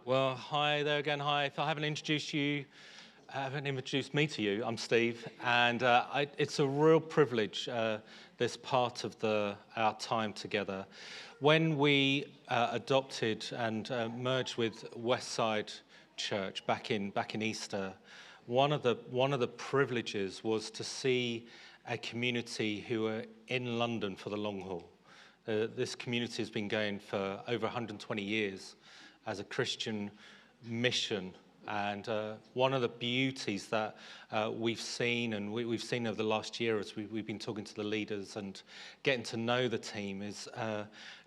Well, hi there again. Hi. If I haven't introduced me to you, I'm Steve, and it's a real privilege, this part of our time together. When we adopted and merged with Westside Church back in Easter, one of the privileges was to see a community who are in London for the long haul. This community has been going for over 120 years as a Christian mission. And one of the beauties that we've seen, and we've seen over the last year as we've been talking to the leaders and getting to know the team, is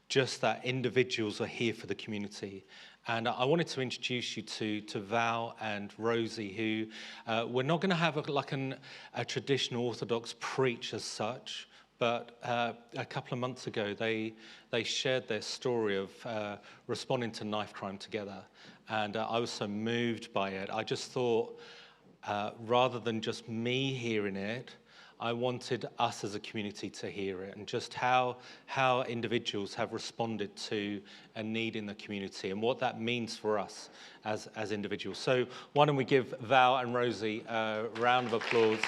just that individuals are here for the community. And I wanted to introduce you to Val and Rosie, who we're not going to have a traditional Orthodox preach as such, but a couple of months ago, they shared their story of responding to knife crime together. And I was so moved by it. I just thought, rather than just me hearing it, I wanted us as a community to hear it, and just how individuals have responded to a need in the community and what that means for us as individuals. So why don't we give Val and Rosie a round of applause.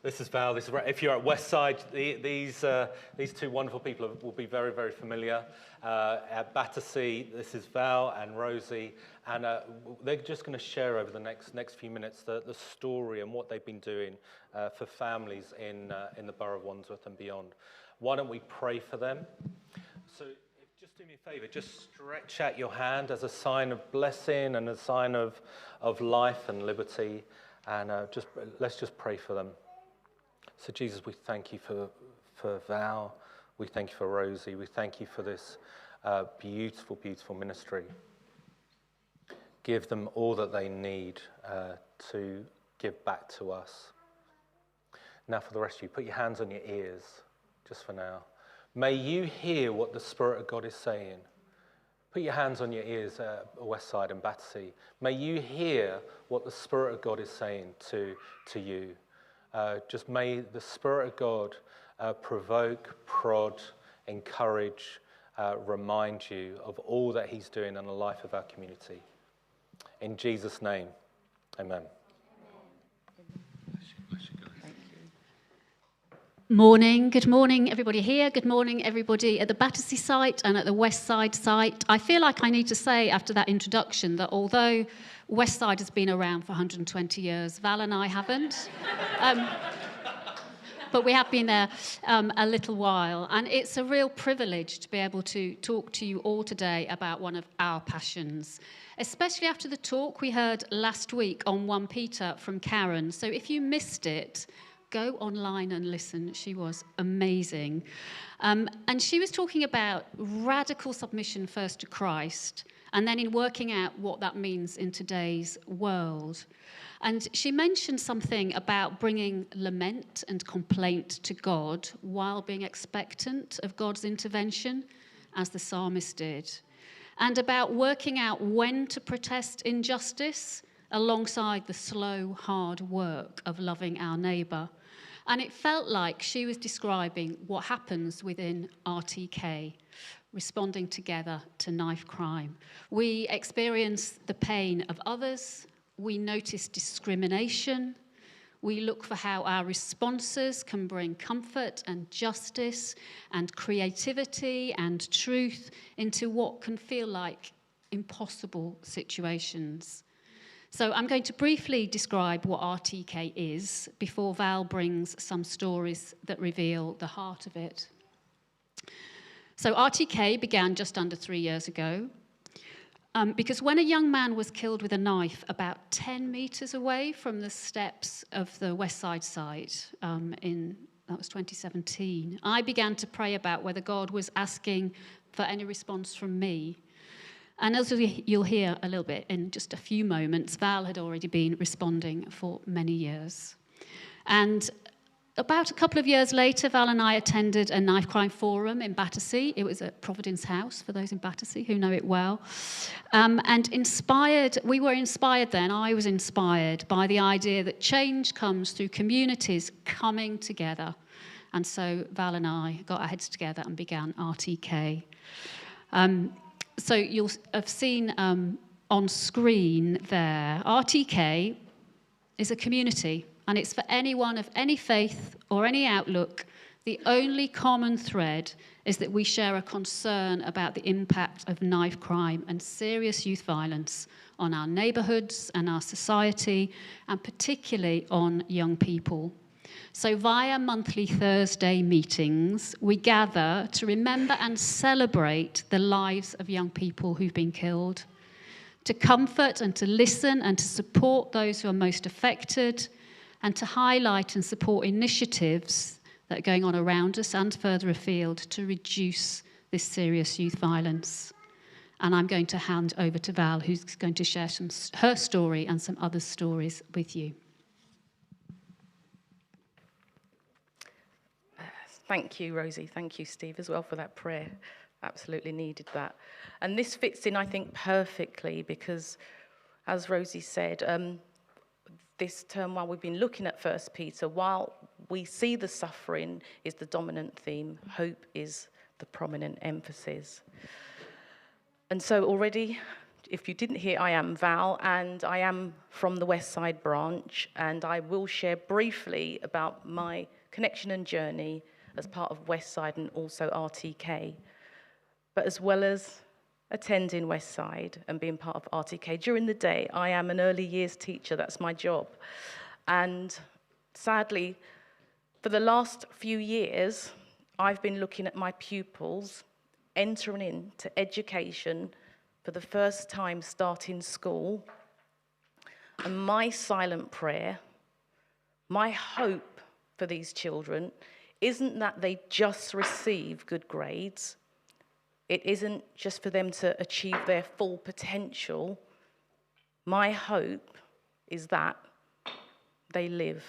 This is Val. If you're at Westside, these two wonderful people will be very, very familiar. At Battersea, this is Val and Rosie, and they're just going to share over the next few minutes the story and what they've been doing for families in the borough of Wandsworth and beyond. Why don't we pray for them? So just do me a favour, just stretch out your hand as a sign of blessing and a sign of life and liberty. And let's just pray for them. So Jesus, we thank you for Val. We thank you for Rosie. We thank you for this beautiful, beautiful ministry. Give them all that they need to give back to us. Now for the rest of you, put your hands on your ears, just for now. May you hear what the Spirit of God is saying. Put your hands on your ears at Westside and Battersea. May you hear what the Spirit of God is saying to you. Just may the Spirit of God provoke, prod, encourage, remind you of all that he's doing in the life of our community. In Jesus' name, amen. Morning. Good morning, everybody here. Good morning, everybody at the Battersea site and at the Westside site. I feel like I need to say after that introduction that although Westside has been around for 120 years, Val and I haven't. But we have been there a little while. And it's a real privilege to be able to talk to you all today about one of our passions, especially after the talk we heard last week on 1 Peter from Karen. So if you missed it, go online and listen. She was amazing. And she was talking about radical submission first to Christ, and then in working out what that means in today's world. And she mentioned something about bringing lament and complaint to God while being expectant of God's intervention, as the psalmist did. And about working out when to protest injustice alongside the slow, hard work of loving our neighbour. And it felt like she was describing what happens within RTK, responding together to knife crime. We experience the pain of others, we notice discrimination, we look for how our responses can bring comfort and justice and creativity and truth into what can feel like impossible situations. So I'm going to briefly describe what RTK is before Val brings some stories that reveal the heart of it. So RTK began just under 3 years ago because when a young man was killed with a knife about 10 metres away from the steps of the Westside site that was 2017, I began to pray about whether God was asking for any response from me. And as you'll hear a little bit in just a few moments, Val had already been responding for many years. And About a couple of years later, Val and I attended a knife crime forum in Battersea. It was at Providence House, for those in Battersea who know it well. And we were inspired then, I was inspired by the idea that change comes through communities coming together. And so Val and I got our heads together and began RTK. So you'll have seen on screen there, RTK is a community. And it's for anyone of any faith or any outlook. The only common thread is that we share a concern about the impact of knife crime and serious youth violence on our neighbourhoods and our society, and particularly on young people. So via monthly Thursday meetings, we gather to remember and celebrate the lives of young people who've been killed, to comfort and to listen and to support those who are most affected, and to highlight and support initiatives that are going on around us and further afield to reduce this serious youth violence. And I'm going to hand over to Val, who's going to share her story and some other stories with you. Thank you, Rosie. Thank you, Steve, as well, for that prayer. Absolutely needed that. And this fits in, I think, perfectly because, as Rosie said, this term, while we've been looking at 1 Peter, while we see the suffering is the dominant theme, hope is the prominent emphasis. And so already, if you didn't hear, I am Val, and I am from the West Side branch, and I will share briefly about my connection and journey as part of West Side and also RTK. But as well as attending West Side and being part of RTK. During the day, I am an early years teacher, that's my job. And sadly, for the last few years, I've been looking at my pupils entering into education for the first time starting school. And my silent prayer, my hope for these children isn't that they just receive good grades. It isn't just for them to achieve their full potential. My hope is that they live.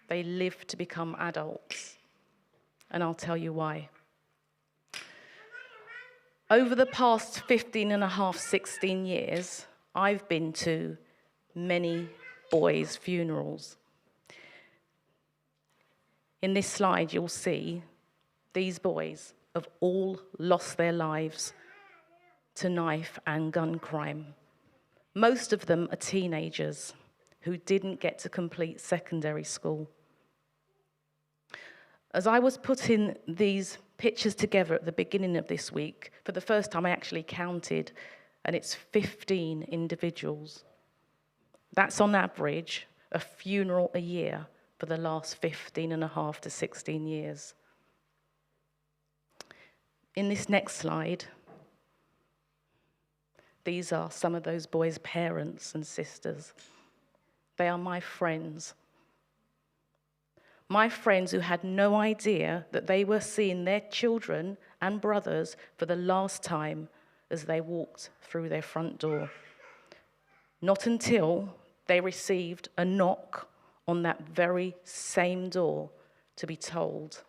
They live to become adults. And I'll tell you why. Over the past 15 and a half, 16 years, I've been to many boys' funerals. In this slide, you'll see these boys have all lost their lives to knife and gun crime. Most of them are teenagers who didn't get to complete secondary school. As I was putting these pictures together at the beginning of this week, for the first time I actually counted, and it's 15 individuals. That's on average a funeral a year for the last 15 and a half to 16 years. In this next slide, these are some of those boys' parents and sisters. They are my friends. My friends who had no idea that they were seeing their children and brothers for the last time as they walked through their front door. Not until they received a knock on that very same door to be told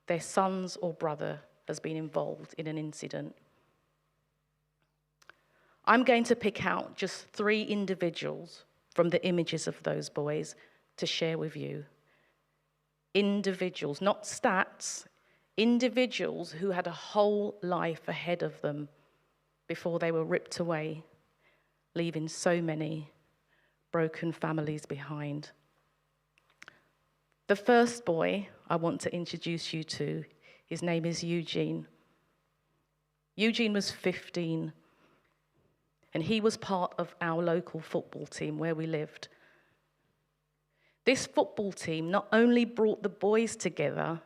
their sons or brother has been involved in an incident. I'm going to pick out just 3 individuals from the images of those boys to share with you. Individuals, not stats, individuals who had a whole life ahead of them before they were ripped away, leaving so many broken families behind. The first boy I want to introduce you to, his name is Eugene. Eugene was 15, and he was part of our local football team where we lived. This football team not only brought the boys together,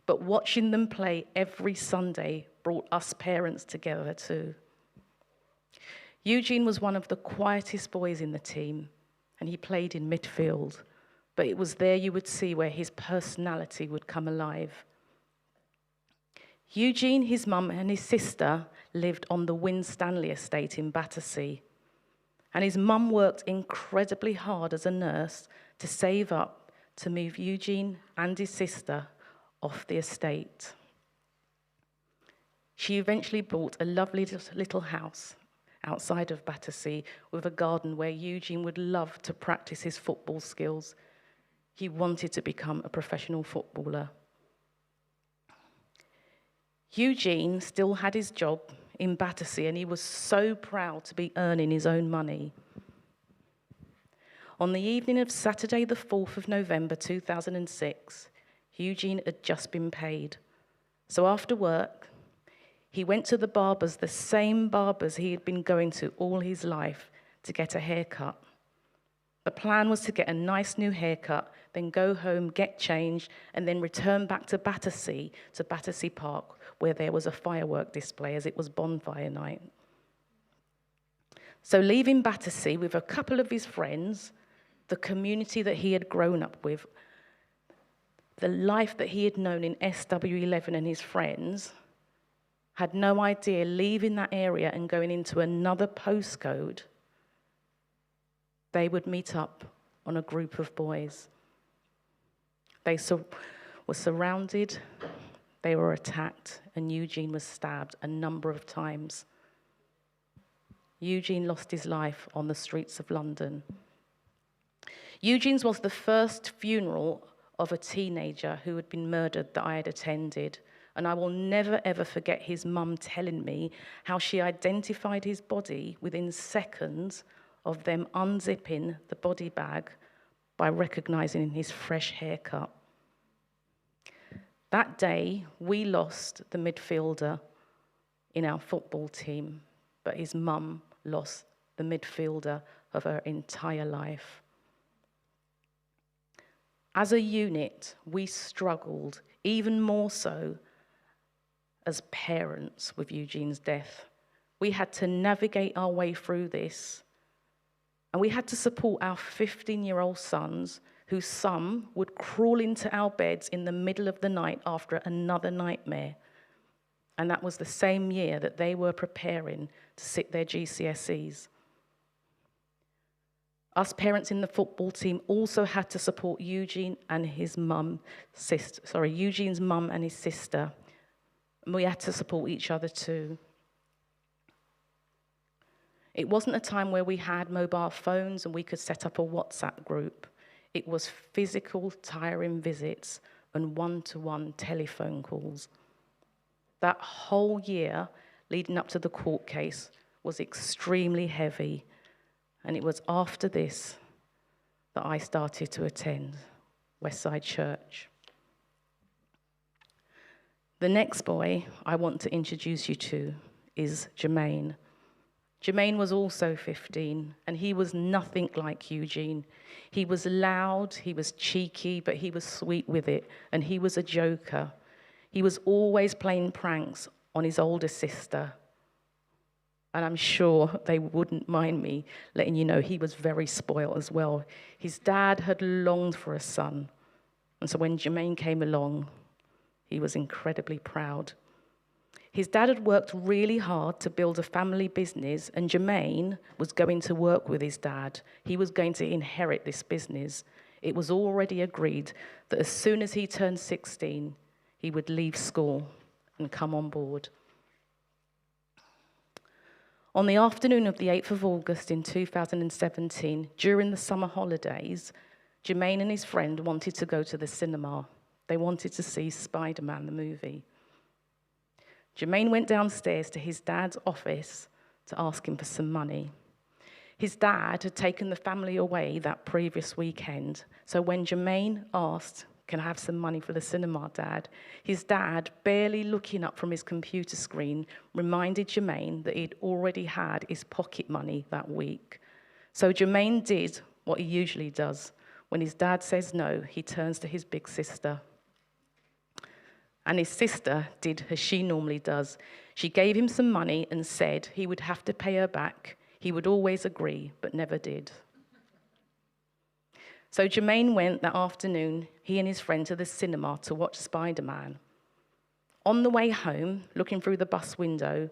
but watching them play every Sunday brought us parents together too. Eugene was one of the quietest boys in the team, and he played in midfield, but it was there you would see where his personality would come alive. Eugene, his mum, and his sister lived on the Winstanley estate in Battersea, and his mum worked incredibly hard as a nurse to save up to move Eugene and his sister off the estate. She eventually bought a lovely little house outside of Battersea with a garden where Eugene would love to practice his football skills. He wanted to become a professional footballer. Eugene still had his job in Battersea, and he was so proud to be earning his own money. On the evening of Saturday, the 4th of November 2006, Eugene had just been paid. So after work, he went to the barbers, the same barbers he had been going to all his life, to get a haircut. The plan was to get a nice new haircut, then go home, get changed, and then return back to Battersea Park, where there was a firework display as it was bonfire night. So leaving Battersea with a couple of his friends, the community that he had grown up with, the life that he had known in SW11 and his friends, had no idea leaving that area and going into another postcode, they would meet up on a group of boys. They were surrounded, they were attacked, and Eugene was stabbed a number of times. Eugene lost his life on the streets of London. Eugene's was the first funeral of a teenager who had been murdered that I had attended, and I will never ever forget his mum telling me how she identified his body within seconds of them unzipping the body bag by recognizing his fresh haircut. That day, we lost the midfielder in our football team, but his mum lost the midfielder of her entire life. As a unit, we struggled even more so as parents with Eugene's death. We had to navigate our way through this, and we had to support our 15-year-old sons, who some would crawl into our beds in the middle of the night after another nightmare. And that was the same year that they were preparing to sit their GCSEs. Us parents in the football team also had to support Eugene's mum and his sister. And we had to support each other too. It wasn't a time where we had mobile phones and we could set up a WhatsApp group. It was physical, tiring visits and one-to-one telephone calls. That whole year leading up to the court case was extremely heavy, and it was after this that I started to attend Westside Church. The next boy I want to introduce you to is Jermaine. Jermaine was also 15, and he was nothing like Eugene. He was loud, he was cheeky, but he was sweet with it, and he was a joker. He was always playing pranks on his older sister. And I'm sure they wouldn't mind me letting you know he was very spoiled as well. His dad had longed for a son, and so when Jermaine came along, he was incredibly proud. His dad had worked really hard to build a family business, and Jermaine was going to work with his dad. He was going to inherit this business. It was already agreed that as soon as he turned 16, he would leave school and come on board. On the afternoon of the 8th of August in 2017, during the summer holidays, Jermaine and his friend wanted to go to the cinema. They wanted to see Spider-Man, the movie. Jermaine went downstairs to his dad's office to ask him for some money. His dad had taken the family away that previous weekend, so when Jermaine asked, "Can I have some money for the cinema, Dad?" his dad, barely looking up from his computer screen, reminded Jermaine that he'd already had his pocket money that week. So Jermaine did what he usually does. When his dad says no, he turns to his big sister. And his sister did as she normally does. She gave him some money and said he would have to pay her back. He would always agree, but never did. So Jermaine went that afternoon, he and his friend, to the cinema to watch Spider-Man. On the way home, looking through the bus window,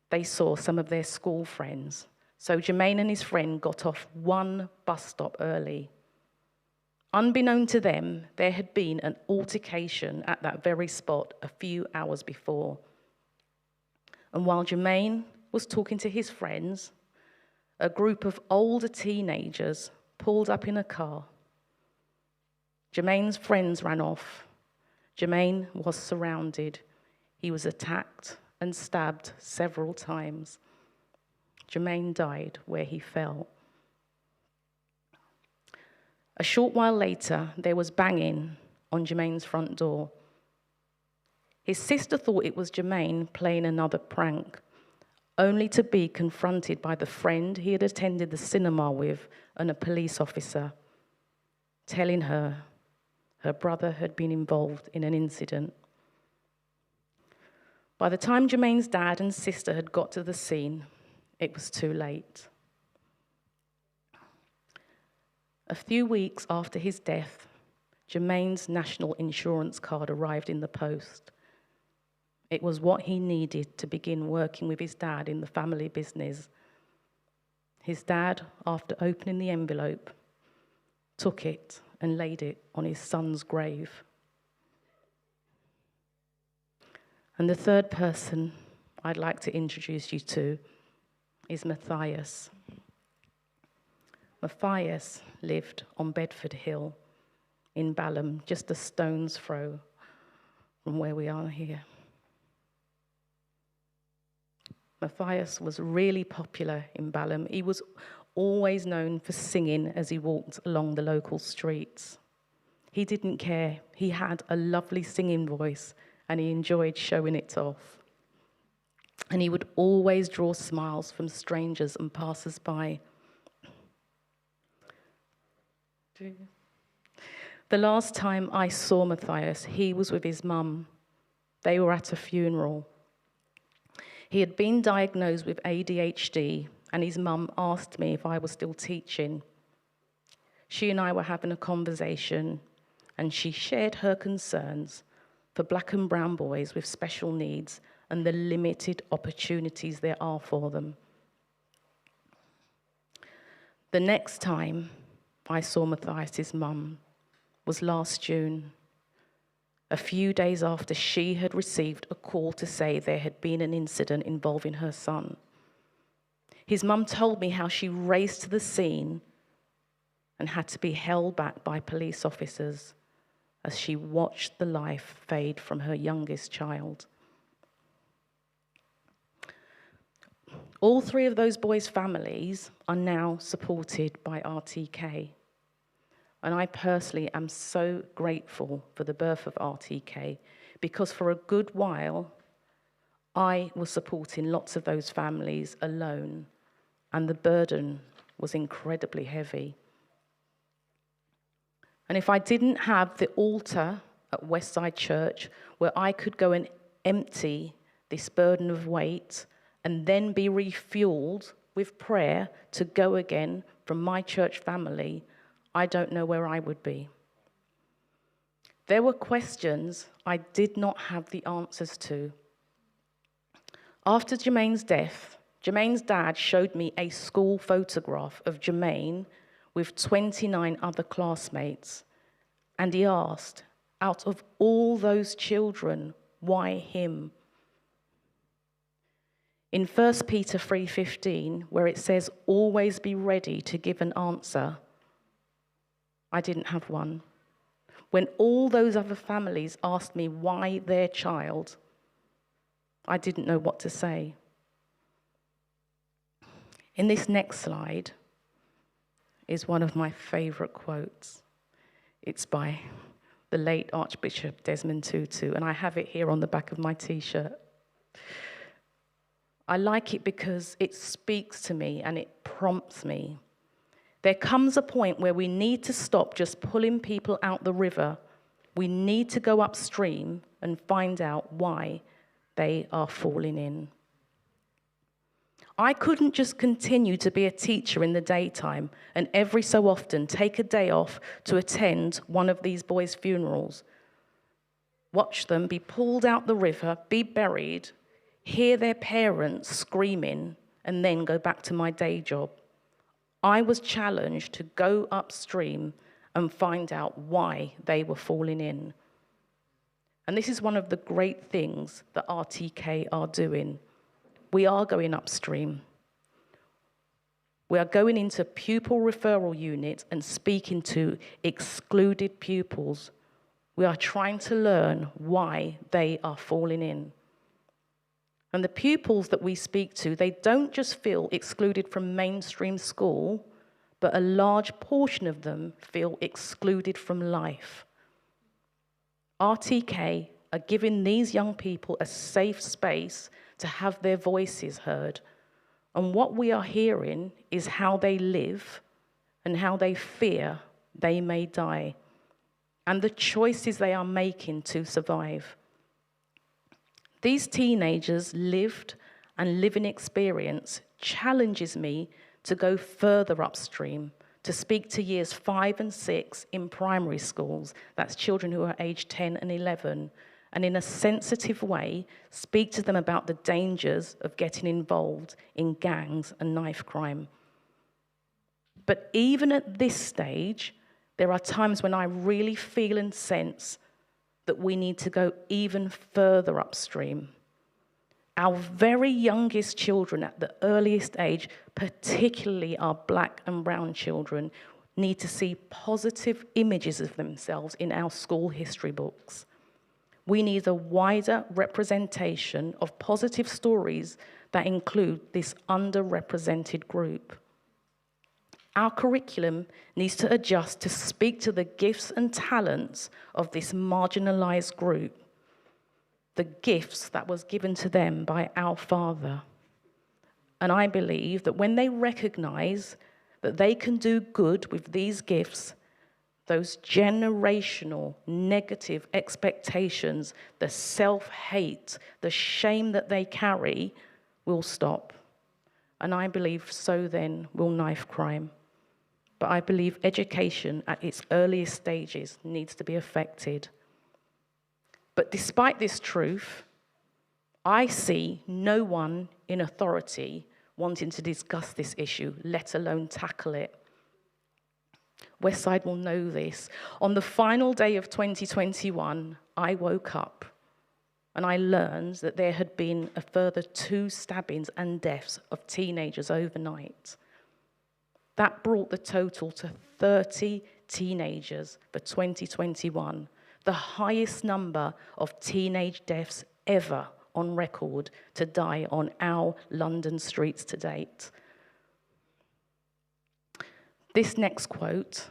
they saw some of their school friends. So Jermaine and his friend got off one bus stop early. Unbeknown to them, there had been an altercation at that very spot a few hours before. And while Jermaine was talking to his friends, a group of older teenagers pulled up in a car. Jermaine's friends ran off. Jermaine was surrounded. He was attacked and stabbed several times. Jermaine died where he fell. A short while later, there was banging on Jermaine's front door. His sister thought it was Jermaine playing another prank, only to be confronted by the friend he had attended the cinema with and a police officer, telling her her brother had been involved in an incident. By the time Jermaine's dad and sister had got to the scene, it was too late. A few weeks after his death, Jermaine's national insurance card arrived in the post. It was what he needed to begin working with his dad in the family business. His dad, after opening the envelope, took it and laid it on his son's grave. And the third person I'd like to introduce you to is Matthias. Matthias lived on Bedford Hill in Balham, just a stone's throw from where we are here. Matthias was really popular in Balham. He was always known for singing as he walked along the local streets. He didn't care. He had a lovely singing voice and he enjoyed showing it off. And he would always draw smiles from strangers and passers-by. The last time I saw Matthias, he was with his mum. They were at a funeral. He had been diagnosed with ADHD, and his mum asked me if I was still teaching. She and I were having a conversation, and she shared her concerns for black and brown boys with special needs and the limited opportunities there are for them. The next time I saw Matthias's mum was last June, a few days after she had received a call to say there had been an incident involving her son. His mum told me how she raced to the scene and had to be held back by police officers as she watched the life fade from her youngest child. All three of those boys' families are now supported by RTK. And I personally am so grateful for the birth of RTK because for a good while, I was supporting lots of those families alone, and the burden was incredibly heavy. And if I didn't have the altar at Westside Church where I could go and empty this burden of weight and then be refueled with prayer to go again from my church family, I don't know where I would be. There were questions I did not have the answers to. After Jermaine's death, Jermaine's dad showed me a school photograph of Jermaine with 29 other classmates, and he asked, out of all those children, why him? In 1 Peter 3:15, where it says, always be ready to give an answer, I didn't have one. When all those other families asked me why their child, I didn't know what to say. In this next slide is one of my favorite quotes. It's by the late Archbishop Desmond Tutu, and I have it here on the back of my t-shirt. I like it because it speaks to me and it prompts me. There comes a point where we need to stop just pulling people out the river. We need to go upstream and find out why they are falling in. I couldn't just continue to be a teacher in the daytime and every so often take a day off to attend one of these boys' funerals, watch them be pulled out the river, be buried, hear their parents screaming, and then go back to my day job. I was challenged to go upstream and find out why they were falling in. And this is one of the great things that RTK are doing. We are going upstream. We are going into pupil referral units and speaking to excluded pupils. We are trying to learn why they are falling in. And the pupils that we speak to, they don't just feel excluded from mainstream school, but a large portion of them feel excluded from life. RTK are giving these young people a safe space to have their voices heard. And what we are hearing is how they live and how they fear they may die, and the choices they are making to survive. These teenagers' lived and living experience challenges me to go further upstream, to speak to years 5 and 6 in primary schools, that's children who are aged 10 and 11, and in a sensitive way, speak to them about the dangers of getting involved in gangs and knife crime. But even at this stage, there are times when I really feel and sense that we need to go even further upstream. Our very youngest children at the earliest age, particularly our black and brown children, need to see positive images of themselves in our school history books. We need a wider representation of positive stories that include this underrepresented group. Our curriculum needs to adjust to speak to the gifts and talents of this marginalized group, the gifts that was given to them by our Father. And I believe that when they recognize that they can do good with these gifts, those generational negative expectations, the self-hate, the shame that they carry will stop. And I believe so then will knife crime. But I believe education at its earliest stages needs to be affected. But despite this truth, I see no one in authority wanting to discuss this issue, let alone tackle it. Westside will know this. On the final day of 2021, I woke up and I learned that there had been a further 2 stabbings and deaths of teenagers overnight. That brought the total to 30 teenagers for 2021, the highest number of teenage deaths ever on record to die on our London streets to date. This next quote,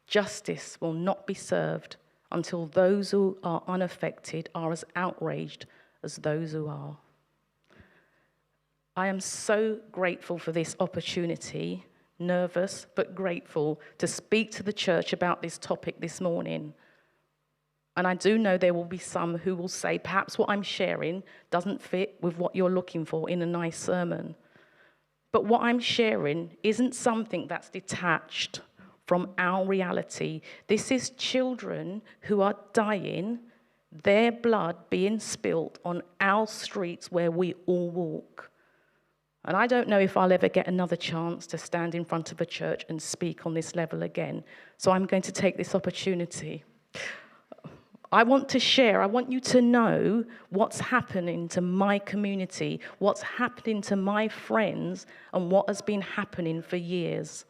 "Justice will not be served until those who are unaffected are as outraged as those who are." I am so grateful for this opportunity, nervous but grateful, to speak to the church about this topic this morning. And I do know there will be some who will say, perhaps what I'm sharing doesn't fit with what you're looking for in a nice sermon. But what I'm sharing isn't something that's detached from our reality. This is children who are dying, their blood being spilt on our streets where we all walk. And I don't know if I'll ever get another chance to stand in front of a church and speak on this level again. So I'm going to take this opportunity. I want to share, I want you to know what's happening to my community, what's happening to my friends, and what has been happening for years.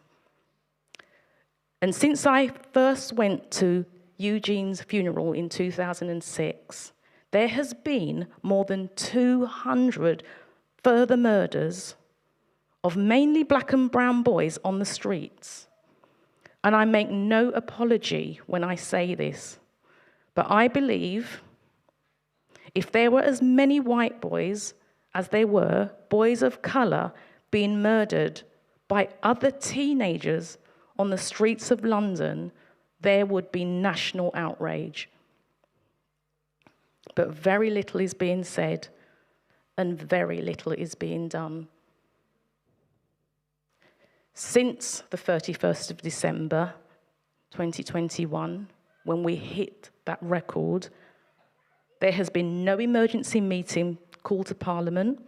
And since I first went to Eugene's funeral in 2006, there has been more than 200 further murders of mainly black and brown boys on the streets. And I make no apology when I say this, but I believe if there were as many white boys as there were boys of colour being murdered by other teenagers on the streets of London, there would be national outrage. But very little is being said, and very little is being done. Since the 31st of December 2021, when we hit that record, there has been no emergency meeting called to Parliament,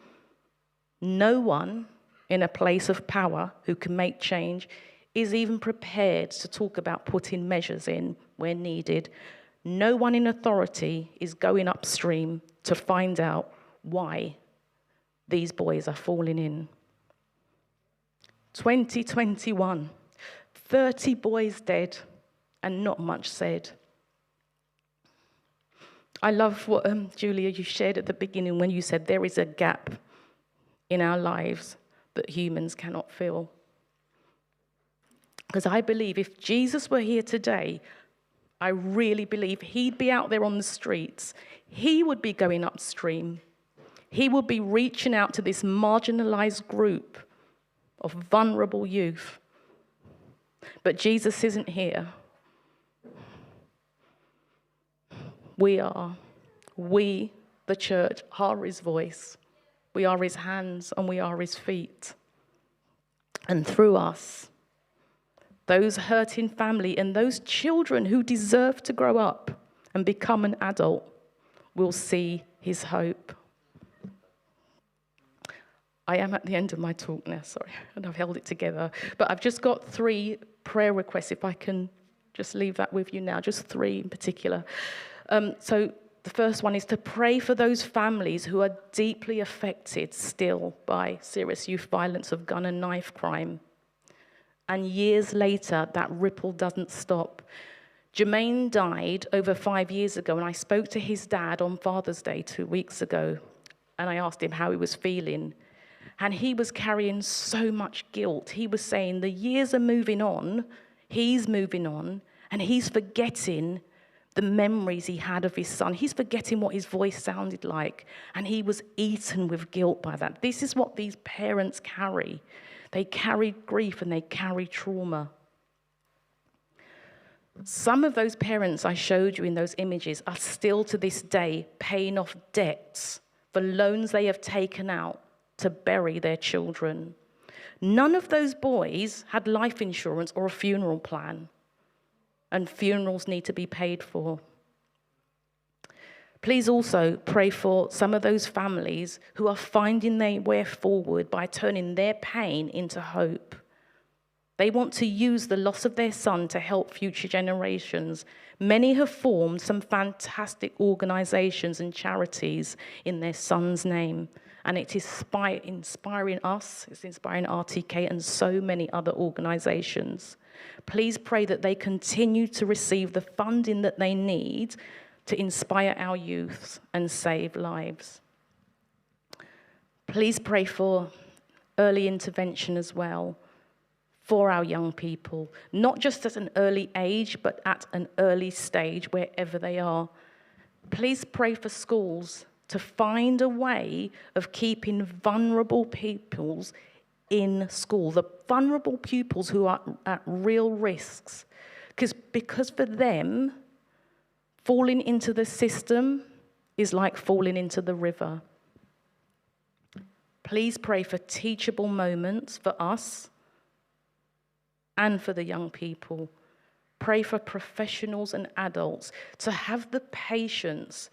no one in a place of power who can make change, is even prepared to talk about putting measures in where needed, no one in authority is going upstream to find out why these boys are falling in. 2021, 30 boys dead and not much said. I love what, Julia, you shared at the beginning when you said there is a gap in our lives that humans cannot fill. Because I believe if Jesus were here today, I really believe he'd be out there on the streets. He would be going upstream. He would be reaching out to this marginalized group of vulnerable youth. But Jesus isn't here. We, the church, are his voice. We are his hands and we are his feet. And through us, those hurting family and those children who deserve to grow up and become an adult will see his hope. I am at the end of my talk now, sorry, and I've held it together. But I've just got 3 prayer requests, if I can just leave that with you now, just 3 in particular. So the first one is to pray for those families who are deeply affected still by serious youth violence of gun and knife crime. And years later, that ripple doesn't stop. Jermaine died over 5 years ago, and I spoke to his dad on Father's Day 2 weeks ago, and I asked him how he was feeling. And he was carrying so much guilt. He was saying the years are moving on, he's moving on, and he's forgetting the memories he had of his son. He's forgetting what his voice sounded like, and he was eaten with guilt by that. This is what these parents carry. They carry grief and they carry trauma. Some of those parents I showed you in those images are still to this day paying off debts for loans they have taken out to bury their children. None of those boys had life insurance or a funeral plan, and funerals need to be paid for. Please also pray for some of those families who are finding their way forward by turning their pain into hope. They want to use the loss of their son to help future generations. Many have formed some fantastic organizations and charities in their son's name. And it is inspiring us, it's inspiring RTK and so many other organizations. Please pray that they continue to receive the funding that they need to inspire our youth and save lives. Please pray for early intervention as well for our young people, not just at an early age, but at an early stage, wherever they are. Please pray for schools to find a way of keeping vulnerable pupils in school, the vulnerable pupils who are at real risks. Because for them, falling into the system is like falling into the river. Please pray for teachable moments for us and for the young people. Pray for professionals and adults to have the patience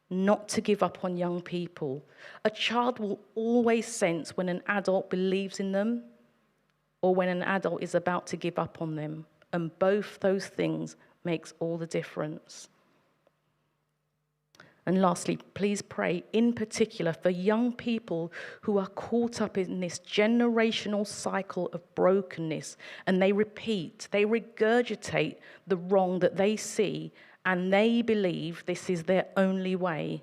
not to give up on young people. A child will always sense when an adult believes in them or when an adult is about to give up on them. And both those things makes all the difference. And lastly, please pray in particular for young people who are caught up in this generational cycle of brokenness, and they regurgitate the wrong that they see, and they believe this is their only way.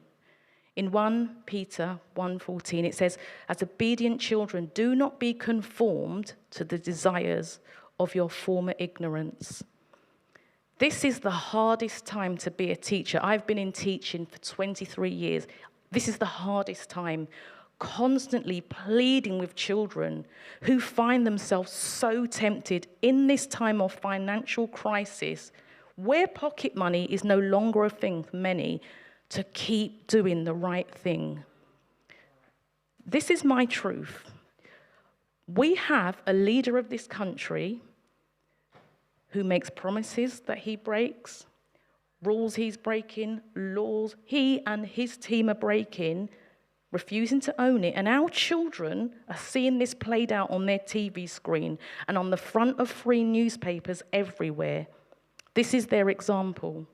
In 1 Peter 1:14, it says, "As obedient children, do not be conformed to the desires of your former ignorance." This is the hardest time to be a teacher. I've been in teaching for 23 years. This is the hardest time, constantly pleading with children who find themselves so tempted in this time of financial crisis, where pocket money is no longer a thing for many, to keep doing the right thing. This is my truth. We have a leader of this country who makes promises that he breaks, rules he's breaking, laws he and his team are breaking, refusing to own it, and our children are seeing this played out on their TV screen and on the front of free newspapers everywhere. This is their example.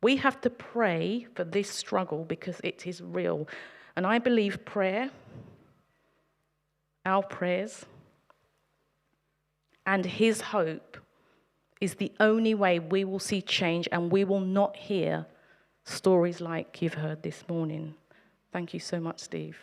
We have to pray for this struggle because it is real. And I believe prayer, our prayers, and his hope is the only way we will see change, and we will not hear stories like you've heard this morning. Thank you so much, Steve.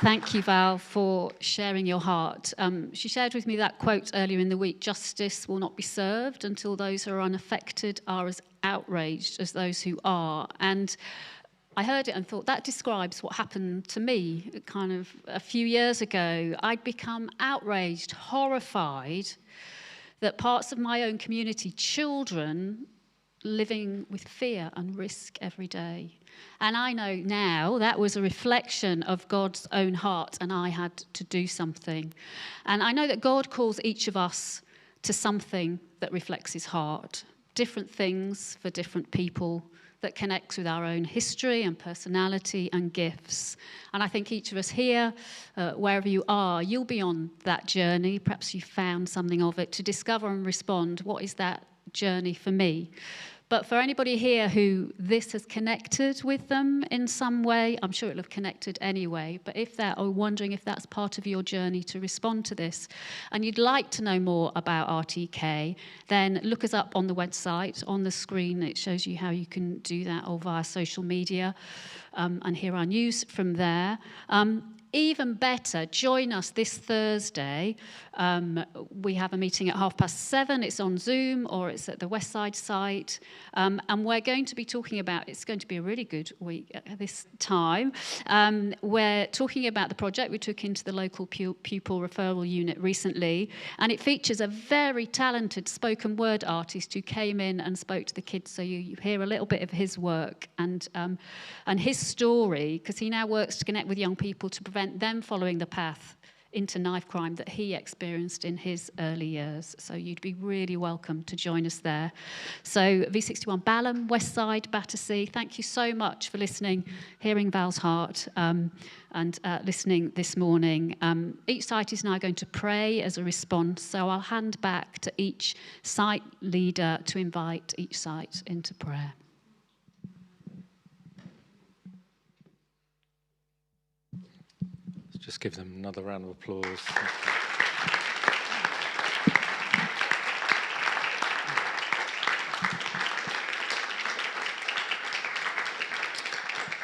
Thank you, Val, for sharing your heart. She shared with me that quote earlier in the week: justice will not be served until those who are unaffected are as outraged as those who are. And I heard it and thought, that describes what happened to me kind of a few years ago. I'd become outraged, horrified that parts of my own community, children, living with fear and risk every day. And I know now that was a reflection of God's own heart, and I had to do something. And I know that God calls each of us to something that reflects his heart. Different things for different people, that connects with our own history and personality and gifts. And I think each of us here, wherever you are, you'll be on that journey. Perhaps you found something of it to discover and respond. What is that journey for me? But for anybody here who this has connected with them in some way, I'm sure it'll have connected anyway, but if they're wondering if that's part of your journey to respond to this, and you'd like to know more about RTK, then look us up on the website. On the screen, it shows you how you can do that, or via social media, and hear our news from there. Even better, join us this Thursday. We have a meeting at 7:30. It's on Zoom, or it's at the Westside site. And we're going to be talking about, it's going to be a really good week at this time. We're talking about the project we took into the local pupil referral unit recently. And it features a very talented spoken word artist who came in and spoke to the kids. So you hear a little bit of his work and his story, because he now works to connect with young people to prevent them following the path into knife crime that he experienced in his early years. So you'd be really welcome to join us there. So V61 Balham, Westside, Battersea, thank you so much for listening, hearing Val's heart, and listening this morning. Each site is now going to pray as a response, so I'll hand back to each site leader to invite each site into prayer. Just give them another round of applause.